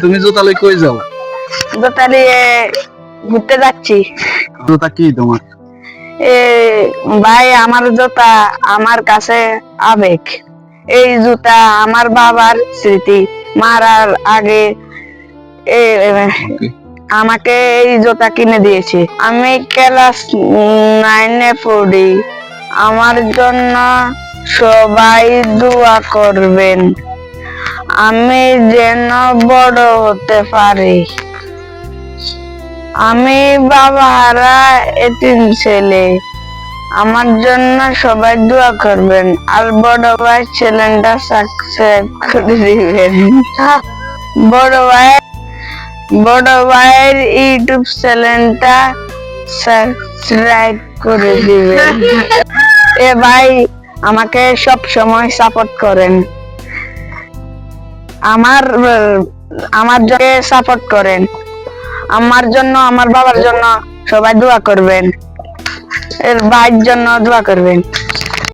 তুমি জুতা লই কই যাও? জুতা নিয়ে ঘুরতে যাচ্ছি। জুতা কি তোমার? এ ভাই, আমার জুতা আমার কাছে আবেগ। এই জুতা আমার বাবার স্মৃতি। মারার আগে আমাকে এই জুতা কিনে দিয়েছে। আমি ক্লাস 9-এ পড়ি। আমার জন্য সবাই দোয়া করবেন, আমি যেন বড় হতে পারি। আমি বাবারা এতিম ছেলে, আমার জন্য সবাই দোয়া করবেন, আর বড় ভাই চ্যানেলটা সাবস্ক্রাইব করে দিবেন। বড় ভাইয়ের ইউটিউব চ্যানেলটা সাবস্ক্রাইব করে দিবেন। এ ভাই, আমাকে সব সময় সাপোর্ট করেন, আমার জন্য সাপোর্ট করেন, আমার জন্য, আমার বাবার জন্য সবাই দোয়া করবেন, এর ভাইয়ের জন্য দোয়া করবেন।